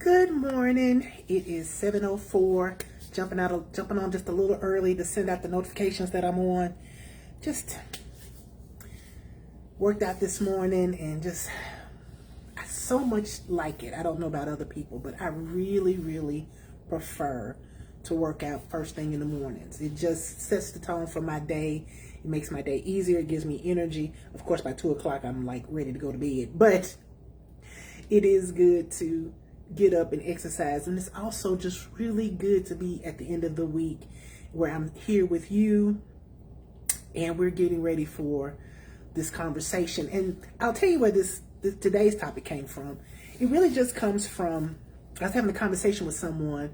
Good morning. It is 7:04. Jumping on just a little early to send out the notifications that I'm on. Just worked out this morning and I so much like it. I don't know about other people, but I really prefer to work out first thing in the mornings. It just sets the tone for my day. It makes my day easier. It gives me energy. Of course, by 2 o'clock, I'm like ready to go to bed, but it is good to get up and exercise. And it's also just really good to be at the end of the week where I'm here with you and we're getting ready for this conversation. And I'll tell you where today's topic came from. It really just comes from, I was having a conversation with someone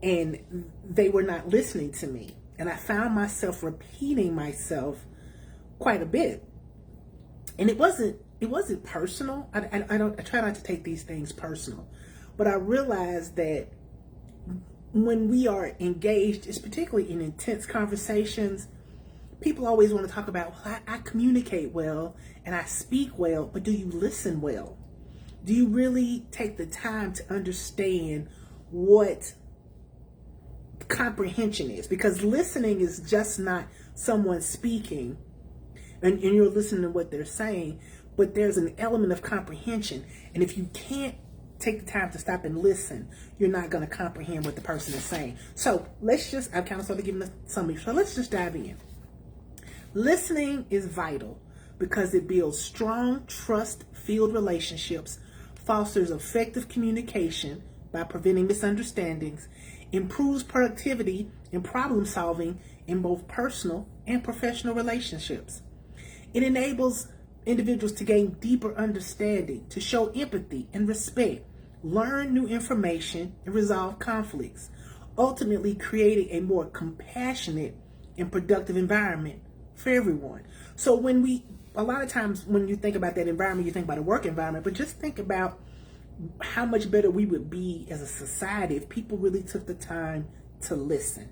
and they were not listening to me. And I found myself repeating myself quite a bit. And it wasn't personal. I try not to take these things personal, but I realized that when we are engaged, it's particularly in intense conversations, people always want to talk about, well, I communicate well and I speak well, but do you listen well? Do you really take the time to understand what comprehension is? Because listening is just not someone speaking and you're listening to what they're saying, but there's an element of comprehension. And if you can't take the time to stop and listen, you're not going to comprehend what the person is saying. So I've kind of started giving a summary. So let's just dive in. Listening is vital because it builds strong, trust-filled relationships, fosters effective communication by preventing misunderstandings, improves productivity and problem solving in both personal and professional relationships. It enables individuals to gain deeper understanding, to show empathy and respect, learn new information, and resolve conflicts, ultimately creating a more compassionate and productive environment for everyone. So a lot of times when you think about that environment, you think about a work environment, but just think about how much better we would be as a society if people really took the time to listen.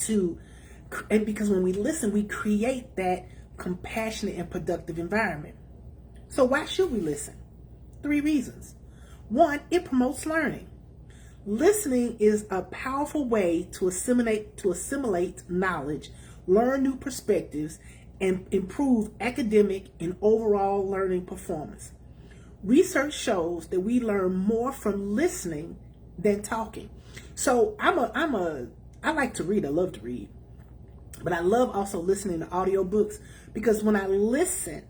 And because when we listen, we create that compassionate and productive environment. So why should we listen? 3 reasons. 1, it promotes learning. Listening is a powerful way to assimilate knowledge, learn new perspectives, and improve academic and overall learning performance. Research shows that we learn more from listening than talking. So I like to read. I love to read. But I love also listening to audiobooks because when I listen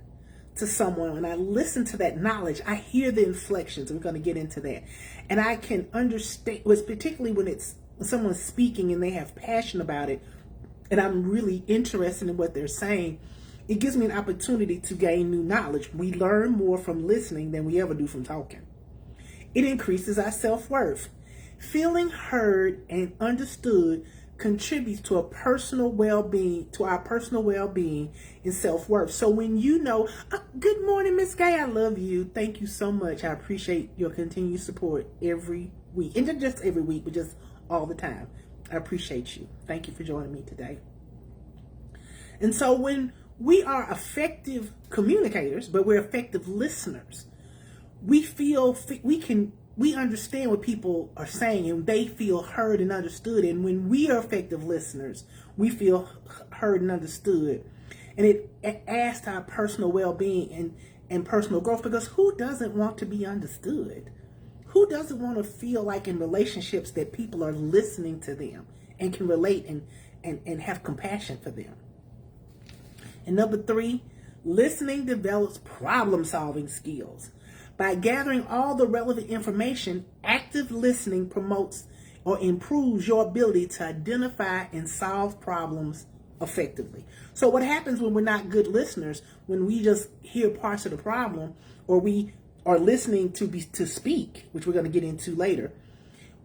to someone, when I listen to that knowledge, I hear the inflections. We're going to get into that. And I can understand, particularly when someone's speaking and they have passion about it, and I'm really interested in what they're saying, it gives me an opportunity to gain new knowledge. We learn more from listening than we ever do from talking. It increases our self-worth. Feeling heard and understood contributes to our personal well-being and self-worth. So when you know, good morning, Miss Gay, I love you. Thank you so much. I appreciate your continued support every week. And not just every week, but just all the time. I appreciate you. Thank you for joining me today. And so when we are effective communicators, but we're effective listeners, we understand what people are saying and they feel heard and understood. And when we are effective listeners, we feel heard and understood. And it adds to our personal well-being and personal growth, because who doesn't want to be understood? Who doesn't want to feel like in relationships that people are listening to them and can relate and have compassion for them? And number 3, listening develops problem-solving skills. By gathering all the relevant information, active listening promotes or improves your ability to identify and solve problems effectively. So what happens when we're not good listeners, when we just hear parts of the problem, or we are listening to speak, which we're going to get into later,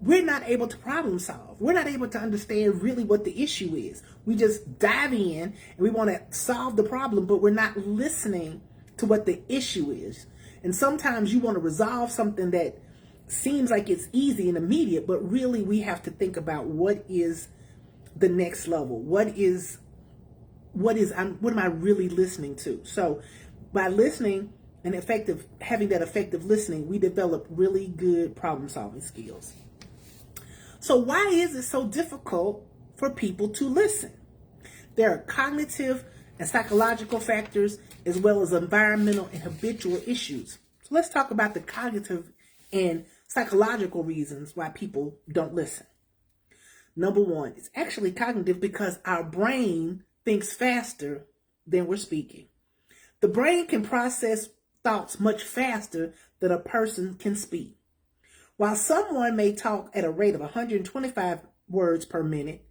we're not able to problem solve. We're not able to understand really what the issue is. We just dive in and we want to solve the problem, but we're not listening to what the issue is. And sometimes you want to resolve something that seems like it's easy and immediate, but really we have to think about what is the next level. What am I really listening to? So by listening, and having that effective listening, we develop really good problem solving skills. So why is it so difficult for people to listen? There are cognitive and psychological factors as well as environmental and habitual issues. So let's talk about the cognitive and psychological reasons why people don't listen. Number one, it's actually cognitive because our brain thinks faster than we're speaking. The brain can process thoughts much faster than a person can speak. While someone may talk at a rate of 125 words per minute,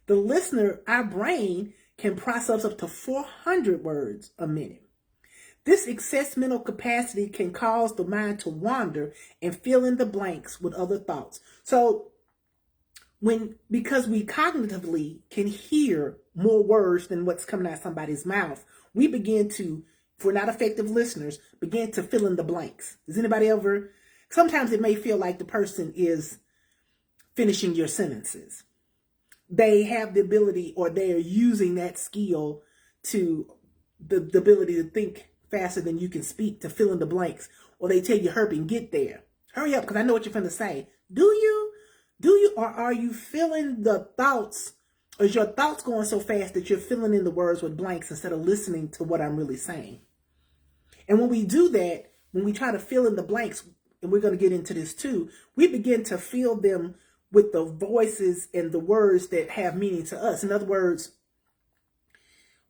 the listener, our brain, can process up to 400 words a minute. This excess mental capacity can cause the mind to wander and fill in the blanks with other thoughts. So because we cognitively can hear more words than what's coming out of somebody's mouth, we begin to, if we're not effective listeners, begin to fill in the blanks. Does anybody ever? Sometimes it may feel like the person is finishing your sentences. They have the ability, or they are using that skill to the ability to think faster than you can speak, to fill in the blanks. Or they tell you, hurry and get there. Hurry up, because I know what you're going to say. Do you? Or are you filling the thoughts? Or is your thoughts going so fast that you're filling in the words with blanks instead of listening to what I'm really saying? And when we do that, when we try to fill in the blanks, and we're going to get into this too, we begin to fill them with the voices and the words that have meaning to us. In other words,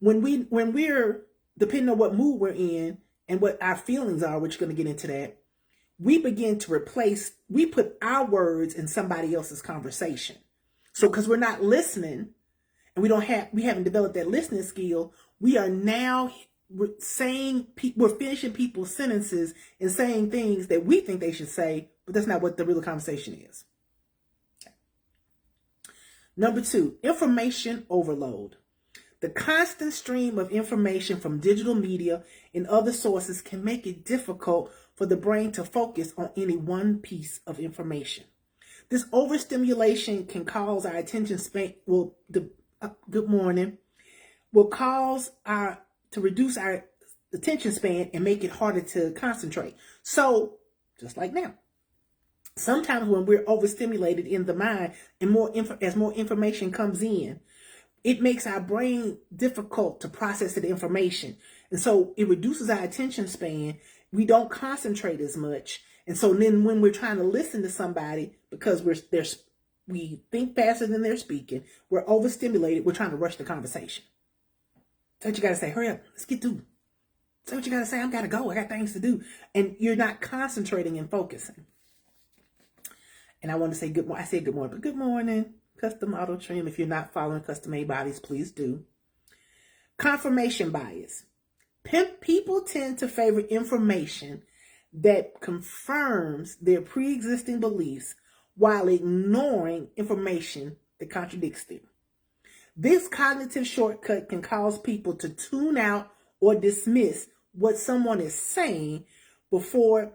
when we're, depending on what mood we're in and what our feelings are, which are going to get into that, we begin to we put our words in somebody else's conversation. So because we're not listening and we haven't developed that listening skill, we are now we're finishing people's sentences and saying things that we think they should say, but that's not what the real conversation is. Okay. Number two, information overload. The constant stream of information from digital media and other sources can make it difficult for the brain to focus on any one piece of information. This overstimulation can cause our attention span, good morning, will cause to reduce our attention span and make it harder to concentrate. So, just like now, sometimes when we're overstimulated in the mind and as more information comes in, it makes our brain difficult to process the information. And so it reduces our attention span. We don't concentrate as much. And so then when we're trying to listen to somebody, because we think faster than they're speaking, we're overstimulated, we're trying to rush the conversation. Say what you got to say. Hurry up. Let's get through. Say what you got to say. I've got to go. I got things to do. And you're not concentrating and focusing. And I want to say good morning. I said good morning, but good morning. Custom Auto Trim. If you're not following Custom Made Bodies, please do. Confirmation bias. People tend to favor information that confirms their pre-existing beliefs while ignoring information that contradicts them. This cognitive shortcut can cause people to tune out or dismiss what someone is saying to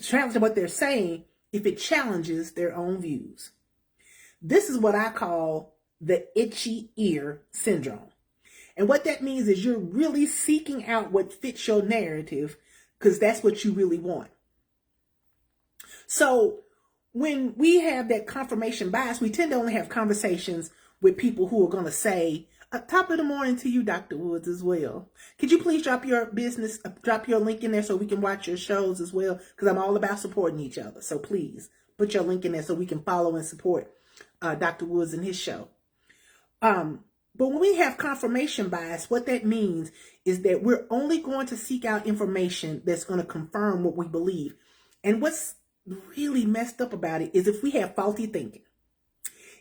challenge what they're saying if it challenges their own views. This is what I call the itchy ear syndrome. And what that means is you're really seeking out what fits your narrative because that's what you really want. So when we have that confirmation bias, we tend to only have conversations with people who are going to say, top of the morning to you, Dr. Woods, as well. Could you please drop your link in there so we can watch your shows as well? Because I'm all about supporting each other. So please put your link in there so we can follow and support Dr. Woods and his show. But when we have confirmation bias, what that means is that we're only going to seek out information that's going to confirm what we believe. And what's really messed up about it is if we have faulty thinking.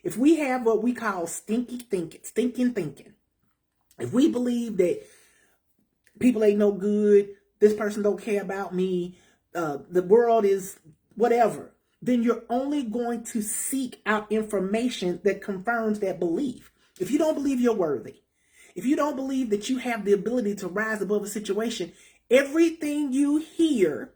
If we have what we call stinking thinking, if we believe that people ain't no good, this person don't care about me, the world is whatever, then you're only going to seek out information that confirms that belief. If you don't believe you're worthy, if you don't believe that you have the ability to rise above a situation, everything you hear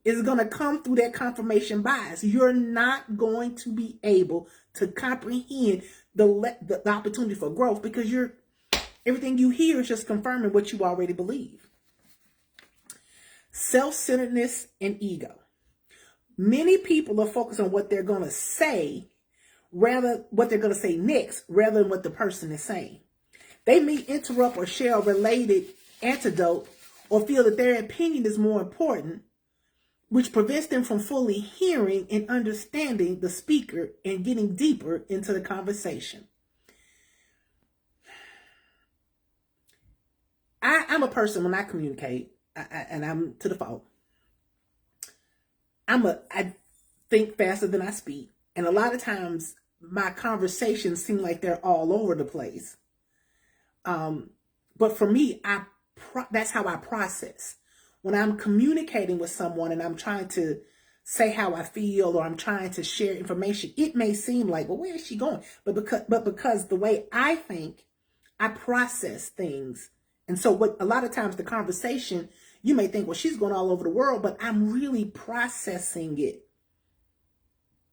is going to come through that confirmation bias. You're not going to be able to comprehend the opportunity for growth because everything you hear is just confirming what you already believe. self-centeredness, and ego. Many people are focused on what they're going to say, what they're going to say next, rather than what the person is saying. They may interrupt or share a related anecdote or feel that their opinion is more important, which prevents them from fully hearing and understanding the speaker and getting deeper into the conversation. I'm a person, when I communicate, and I'm to the fault, I think faster than I speak. And a lot of times my conversations seem like they're all over the place. But for me, that's how I process. When I'm communicating with someone and I'm trying to say how I feel, or I'm trying to share information, it may seem like, well, where is she going? But because the way I think, I process things. And so a lot of times the conversation, you may think, well, she's going all over the world, but I'm really processing it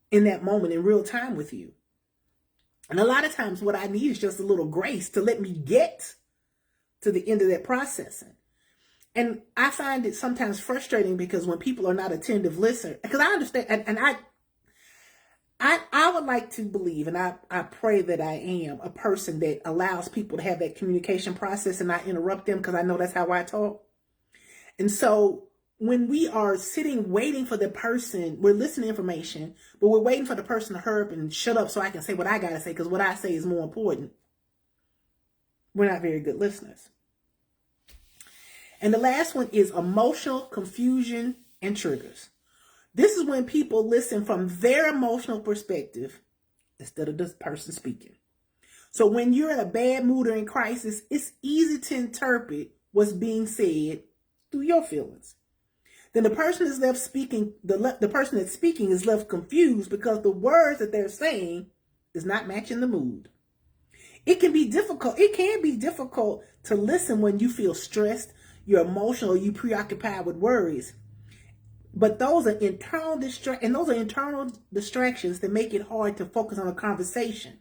in that moment in real time with you. And a lot of times what I need is just a little grace to let me get to the end of that processing. And I find it sometimes frustrating because when people are not attentive listeners, because I understand, and I would like to believe, and I pray that I am a person that allows people to have that communication process and not interrupt them, because I know that's how I talk. And so when we are sitting waiting for the person, we're listening to information, but we're waiting for the person to hurry up and shut up so I can say what I got to say, because what I say is more important. We're not very good listeners. And the last one is emotional confusion and triggers. This is when people listen from their emotional perspective instead of the person speaking. So when you're in a bad mood or in crisis, it's easy to interpret what's being said through your feelings. Then the person is left speaking, the person that's speaking is left confused because the words that they're saying is not matching the mood. It can be difficult to listen when you feel stressed, you're emotional, you preoccupied with worries. But those are internal distractions that make it hard to focus on a conversation.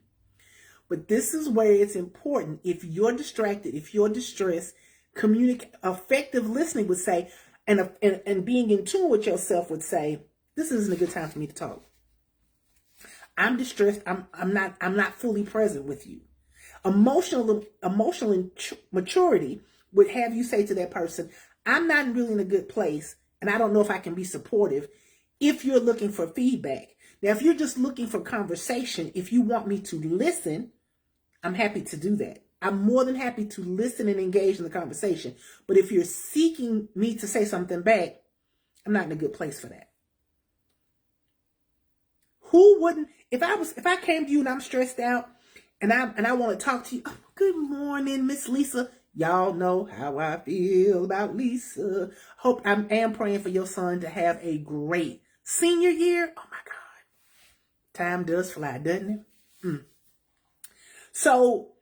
But this is where it's important. If you're distracted, if you're distressed, effective listening would say, and being in tune with yourself would say, this isn't a good time for me to talk. I'm distressed. I'm not fully present with you. Emotional maturity would have you say to that person, I'm not really in a good place, and I don't know if I can be supportive, if you're looking for feedback. Now, if you're just looking for conversation, if you want me to listen, I'm happy to do that. I'm more than happy to listen and engage in the conversation. But if you're seeking me to say something back, I'm not in a good place for that. Who wouldn't, if I came to you and I'm stressed out and I want to talk to you, oh, good morning, Miss Lisa. Y'all know how I feel about Lisa. Hope I am praying for your son to have a great senior year. Oh my God. Time does fly, doesn't it? So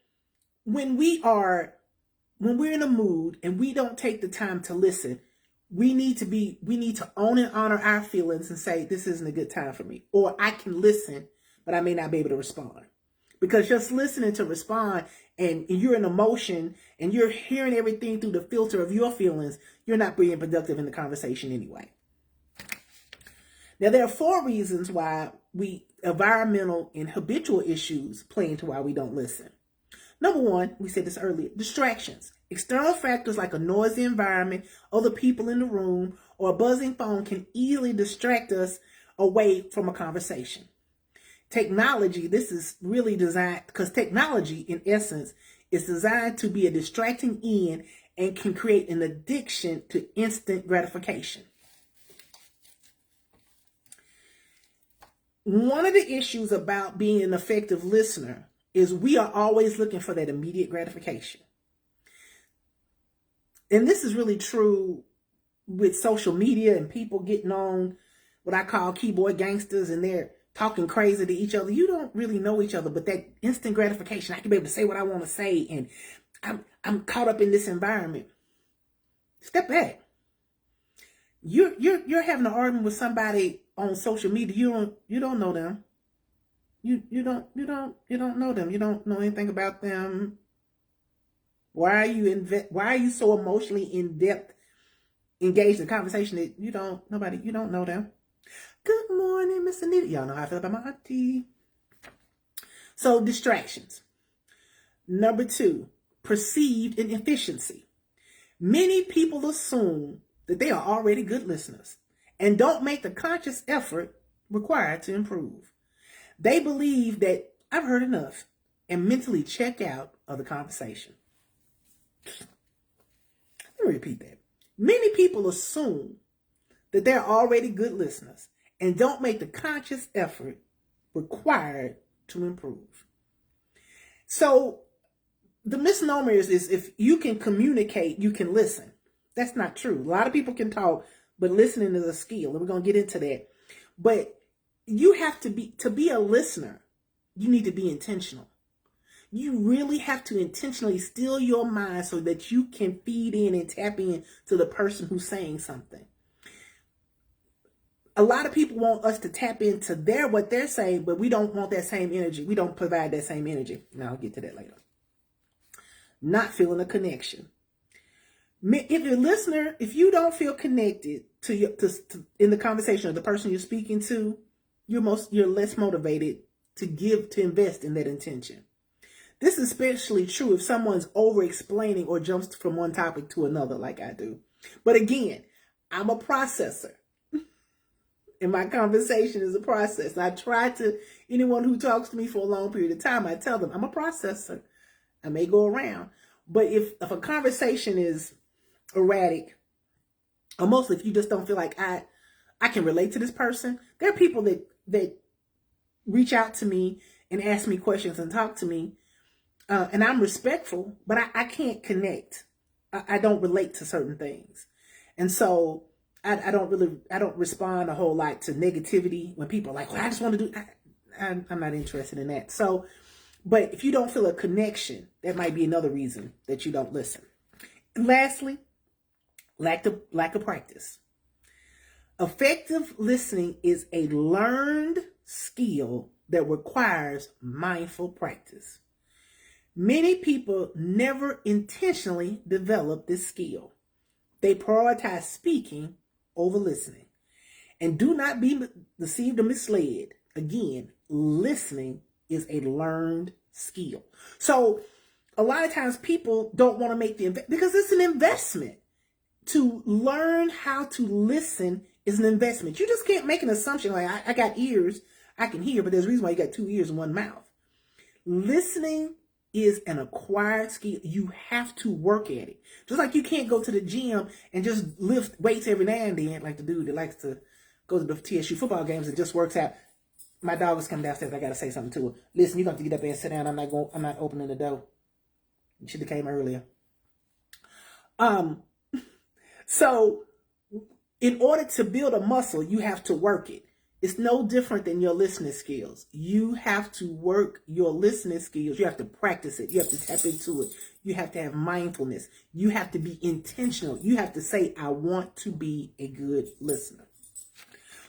when we're in a mood and we don't take the time to listen, we need to own and honor our feelings and say, this isn't a good time for me. Or I can listen, but I may not be able to respond. Because just listening to respond and you're in emotion and you're hearing everything through the filter of your feelings, you're not being productive in the conversation anyway. Now, there are 4 reasons why environmental and habitual issues play into why we don't listen. Number 1, we said this earlier, distractions. External factors like a noisy environment, other people in the room, or a buzzing phone can easily distract us away from a conversation. Technology, this is really designed, because technology, in essence, is designed to be a distracting end and can create an addiction to instant gratification. One of the issues about being an effective listener is we are always looking for that immediate gratification. And this is really true with social media and people getting on what I call keyboard gangsters, and they're talking crazy to each other. You don't really know each other, but that instant gratification, I can be able to say what I want to say, and I'm caught up in this environment. Step back. You're having an argument with somebody on social media. You don't know them. You don't know them. You don't know anything about them. Why are you so emotionally in depth engage in a conversation that you don't know them. Good morning, Miss Anita. Y'all know how I feel about my auntie. So distractions. Number 2, perceived inefficiency. Many people assume that they are already good listeners and don't make the conscious effort required to improve. They believe that I've heard enough and mentally check out of the conversation. Let me repeat that. Many people assume that they're already good listeners and don't make the conscious effort required to improve. So the misnomer is if you can communicate, you can listen. That's not true. A lot of people can talk, but listening is a skill, and we're going to get into that. But you have to be a listener, you need to be intentional. You really have to intentionally still your mind so that you can feed in and tap in to the person who's saying something. A lot of people want us to tap into what they're saying, but we don't want that same energy. We don't provide that same energy. Now I'll get to that later. Not feeling a connection. If you're a listener, if you don't feel connected to in the conversation of the person you're speaking to, you're less motivated to invest in that intention. This is especially true if someone's over-explaining or jumps from one topic to another like I do. But again, I'm a processor. And my conversation is a process. I try to, anyone who talks to me for a long period of time, I tell them I'm a processor. I may go around. But if a conversation is erratic, or mostly if you just don't feel like I can relate to this person, there are people that reach out to me and ask me questions and talk to me. And I'm respectful, but I can't connect. I don't relate to certain things. And so I don't respond a whole lot to negativity when people are like, well, I just want to do, I'm not interested in that. So, but if you don't feel a connection, that might be another reason that you don't listen. And lastly, lack of practice. Effective listening is a learned skill that requires mindful practice. Many people never intentionally develop this skill. They prioritize speaking over listening. And do not be deceived or misled. Again, listening is a learned skill. So a lot of times people don't want to make because it's an investment. To learn how to listen is an investment. You just can't make an assumption like I got ears, I can hear, but there's a reason why you got 2 ears and 1 mouth. Listening is an acquired skill. You have to work at it. Just like you can't go to the gym and just lift weights every now and then, like the dude that likes to go to the TSU football games and just works out. My dog is coming downstairs. I got to say something to her. Listen, you're going to have to get up there and sit down. I'm not opening the door. You should have came earlier. So in order to build a muscle, you have to work it. It's no different than your listening skills. You have to work your listening skills. You have to practice it. You have to tap into it. You have to have mindfulness. You have to be intentional. You have to say, I want to be a good listener.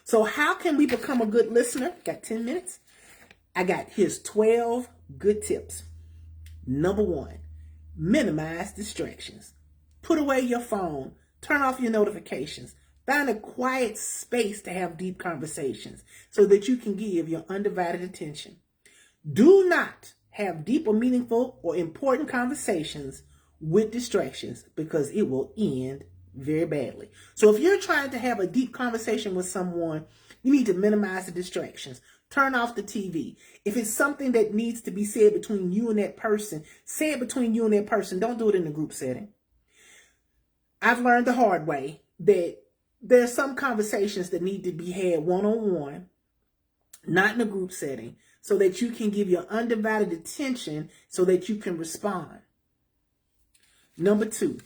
So how can we become a good listener? Got 10 minutes. Here's 12 good tips. Number 1, minimize distractions. Put away your phone. Turn off your notifications. Find a quiet space to have deep conversations so that you can give your undivided attention. Do not have deep or meaningful or important conversations with distractions because it will end very badly. So if you're trying to have a deep conversation with someone, you need to minimize the distractions. Turn off the TV. If it's something that needs to be said between you and that person, say it between you and that person. Don't do it in a group setting. I've learned the hard way that there are some conversations that need to be had one-on-one, not in a group setting, so that you can give your undivided attention so that you can respond. Number 2,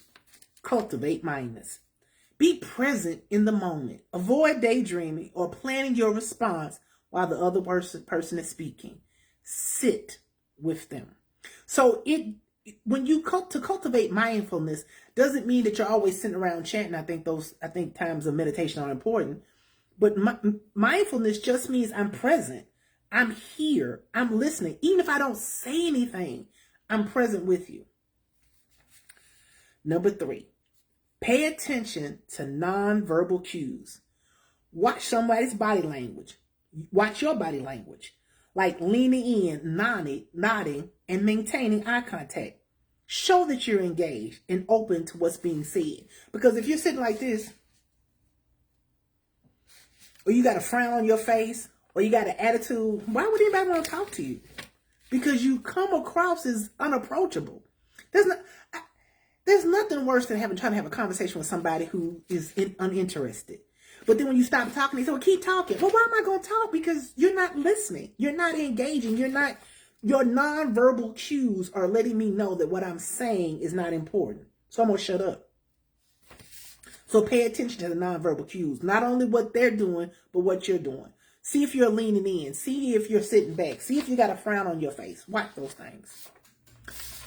cultivate mindfulness. Be present in the moment. Avoid daydreaming or planning your response while the other person is speaking. Sit with them. So when you cultivate mindfulness doesn't mean that you're always sitting around chanting. I think times of meditation are important, but mindfulness just means I'm present. I'm here. I'm listening. Even if I don't say anything, I'm present with you. Number 3, Pay attention to nonverbal cues. Watch somebody's body language. Watch your body language. Like leaning in, nodding, and maintaining eye contact. Show that you're engaged and open to what's being said. Because if you're sitting like this, or you got a frown on your face, or you got an attitude, why would anybody want to talk to you? Because you come across as unapproachable. There's nothing worse than trying to have a conversation with somebody who is uninterested. But then when you stop talking, they say, well, keep talking. Well, why am I going to talk? Because you're not listening. You're not engaging. Your nonverbal cues are letting me know that what I'm saying is not important. So I'm going to shut up. So pay attention to the nonverbal cues. Not only what they're doing, but what you're doing. See if you're leaning in. See if you're sitting back. See if you got a frown on your face. Watch those things.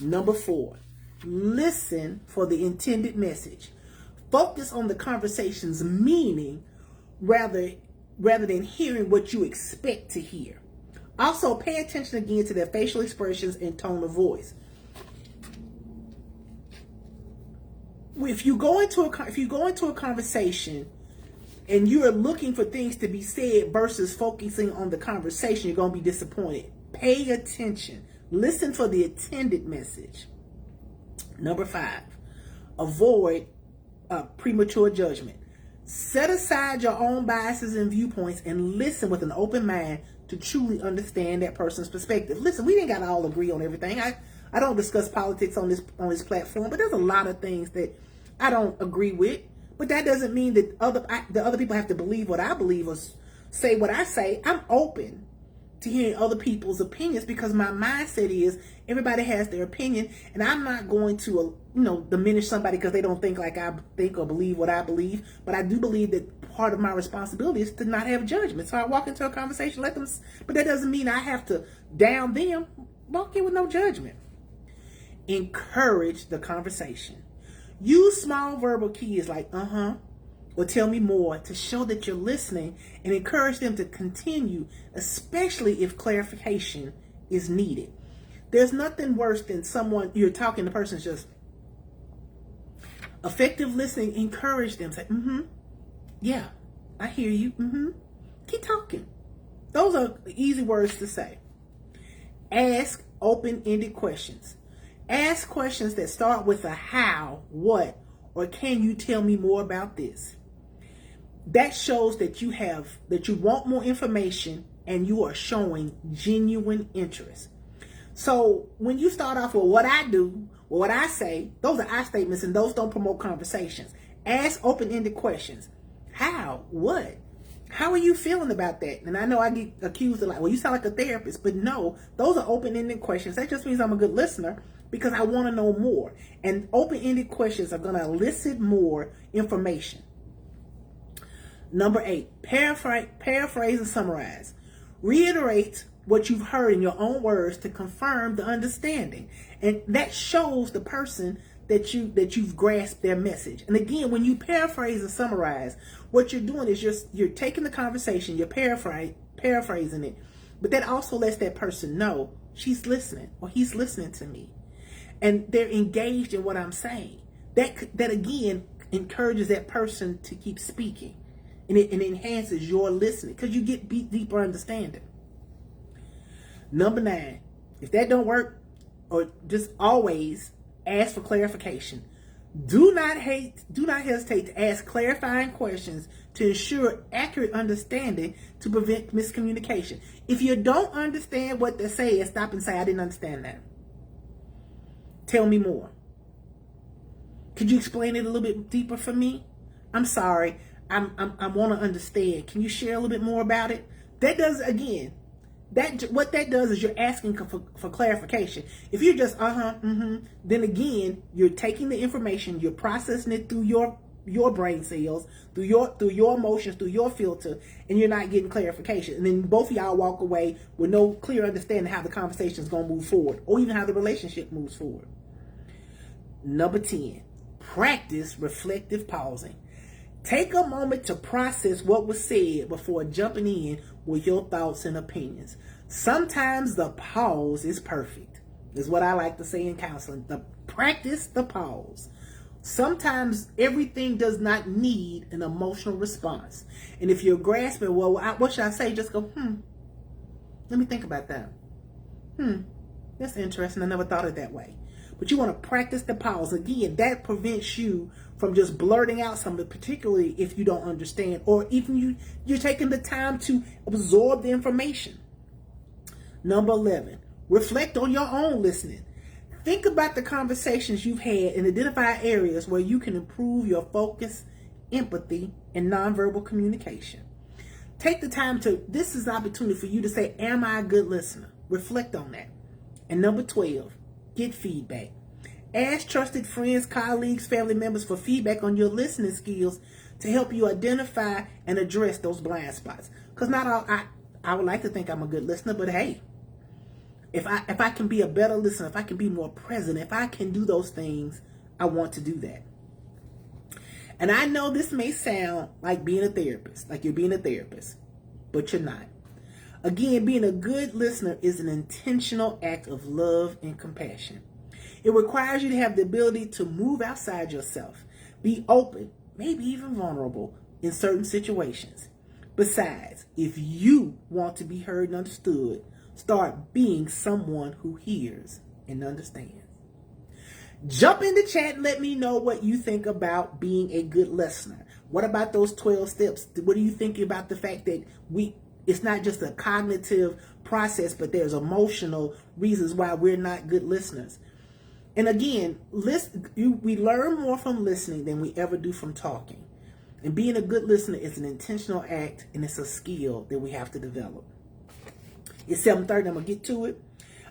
Number 4, listen for the intended message. Focus on the conversation's meaning rather than hearing what you expect to hear. Also, pay attention again to their facial expressions and tone of voice. If you go into a conversation and you are looking for things to be said versus focusing on the conversation, you're going to be disappointed. Pay attention. Listen for the intended message. Number 5, avoid premature judgment. Set aside your own biases and viewpoints and listen with an open mind to truly understand that person's perspective. Listen, we didn't got to all agree on everything. I don't discuss politics on this platform, but there's a lot of things that I don't agree with. But that doesn't mean that the other people have to believe what I believe or say what I say. I'm open to hearing other people's opinions because my mindset is everybody has their opinion, and I'm not going to diminish somebody because they don't think like I think or believe what I believe. But I do believe that part of my responsibility is to not have judgment. So I walk into a conversation, let them, but that doesn't mean I have to down them. Walk in with no judgment. Encourage the conversation. Use small verbal keys like or tell me more to show that you're listening and encourage them to continue, especially if clarification is needed. There's nothing worse than someone you're talking, the person's just effective listening. Encourage them. Say, yeah, I hear you. Keep talking. Those are easy words to say. Ask open-ended questions. Ask questions that start with a how, what, or can you tell me more about this? That shows that you want more information and you are showing genuine interest. So when you start off with what I do, or what I say, those are I statements and those don't promote conversations. Ask open-ended questions. How? What? How are you feeling about that? And I know I get accused of well, you sound like a therapist, but no, those are open-ended questions. That just means I'm a good listener because I want to know more. And open-ended questions are going to elicit more information. Number 8, paraphrase and summarize. Reiterate what you've heard in your own words to confirm the understanding. And that shows the person that you've grasped their message. And again, when you paraphrase and summarize, what you're doing is you're taking the conversation, you're paraphrasing it, but that also lets that person know she's listening or he's listening to me. And they're engaged in what I'm saying. That again encourages that person to keep speaking. And it enhances your listening because you get deeper understanding. Number 9, if that don't work, or just always ask for clarification. Do not hesitate to ask clarifying questions to ensure accurate understanding to prevent miscommunication. If you don't understand what they're saying, stop and say, I didn't understand that. Tell me more. Could you explain it a little bit deeper for me? I'm sorry. I want to understand. Can you share a little bit more about it? That does, again, what that does is you're asking for clarification. If you're just then again, you're taking the information, you're processing it through your brain cells, through your emotions, through your filter, and you're not getting clarification. And then both of y'all walk away with no clear understanding how the conversation is going to move forward, or even how the relationship moves forward. Number 10, practice reflective pausing. Take a moment to process what was said before jumping in with your thoughts and opinions. Sometimes the pause is perfect, is what I like to say in counseling. Practice the pause. Sometimes everything does not need an emotional response. And if you're grasping, well, what should I say? Just go, let me think about that. That's interesting. I never thought of it that way. But you want to practice the pause. Again, that prevents you from just blurting out something, particularly if you don't understand, or even you're taking the time to absorb the information. Number 11, reflect on your own listening. Think about the conversations you've had and identify areas where you can improve your focus, empathy, and nonverbal communication. Take the time this is an opportunity for you to say, am I a good listener? Reflect on that. And number 12, get feedback. Ask trusted friends, colleagues, family members for feedback on your listening skills to help you identify and address those blind spots. Because not all, I would like to think I'm a good listener, but hey, if I can be a better listener, if I can be more present, if I can do those things, I want to do that. And I know this may sound like being a therapist, like you're being a therapist, but you're not. Again, being a good listener is an intentional act of love and compassion. It requires you to have the ability to move outside yourself, be open, maybe even vulnerable in certain situations. Besides, if you want to be heard and understood, start being someone who hears and understands. Jump in the chat and let me know what you think about being a good listener. What about those 12 steps? What do you think about the fact that it's not just a cognitive process, but there's emotional reasons why we're not good listeners? And again, we learn more from listening than we ever do from talking. And being a good listener is an intentional act, and it's a skill that we have to develop. It's 7:30. I'm going to get to it.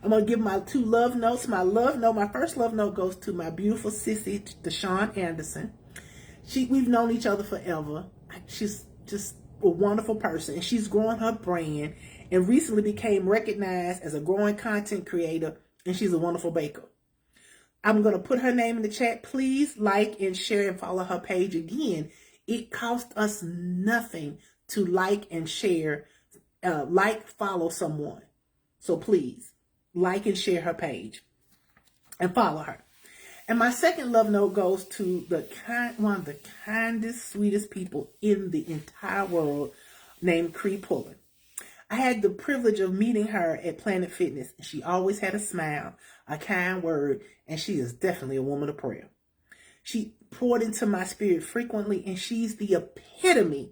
I'm going to give my 2 love notes. My first love note goes to my beautiful sissy, Deshawn Anderson. We've known each other forever. She's just a wonderful person, and she's growing her brand and recently became recognized as a growing content creator, and she's a wonderful baker. I'm going to put her name in the chat. Please like and share and follow her page. Again, it costs us nothing to like and share, follow someone. So please like and share her page and follow her. And my second love note goes to one of the kindest, sweetest people in the entire world, named Cree Pullen. I had the privilege of meeting her at Planet Fitness, and she always had a smile, a kind word, and she is definitely a woman of prayer. She poured into my spirit frequently, and she's the epitome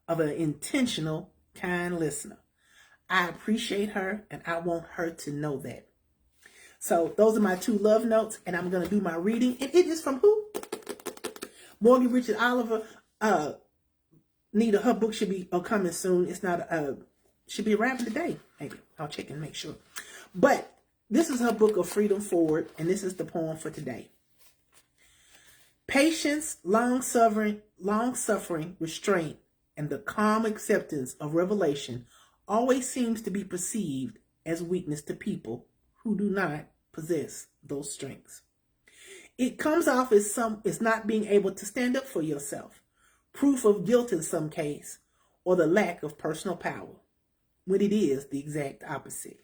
of an intentional, kind listener. I appreciate her, and I want her to know that. So those are my 2 love notes, and I'm going to do my reading. And it is from who? Morgan Richard Oliver. Nita, her book should be coming soon. It's not, should be arriving today. Maybe I'll check and make sure. But this is her book of Freedom Forward, and this is the poem for today. Patience, long-suffering, restraint, and the calm acceptance of revelation always seems to be perceived as weakness to people who do not possess those strengths. It comes off as not being able to stand up for yourself, proof of guilt in some case, or the lack of personal power, when it is the exact opposite.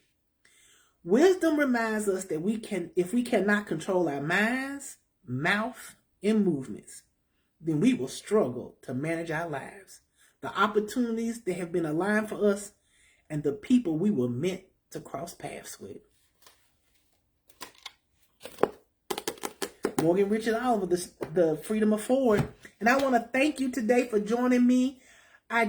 Wisdom reminds us that if we cannot control our minds, mouth, and movements, then we will struggle to manage our lives, the opportunities that have been aligned for us, and the people we were meant to cross paths with. Morgan Richard Oliver, the Freedom of Forward. And I want to thank you today for joining me. I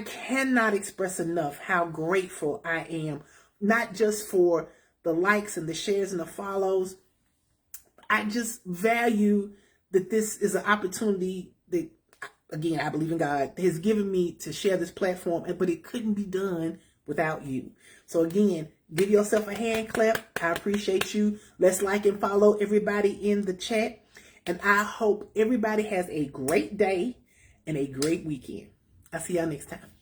cannot express enough how grateful I am, not just for the likes and the shares and the follows. I just value that this is an opportunity that, again, I believe in God, has given me to share this platform, but it couldn't be done without you. So again, give yourself a hand clap. I appreciate you. Let's like and follow everybody in the chat. And I hope everybody has a great day and a great weekend. I'll see y'all next time.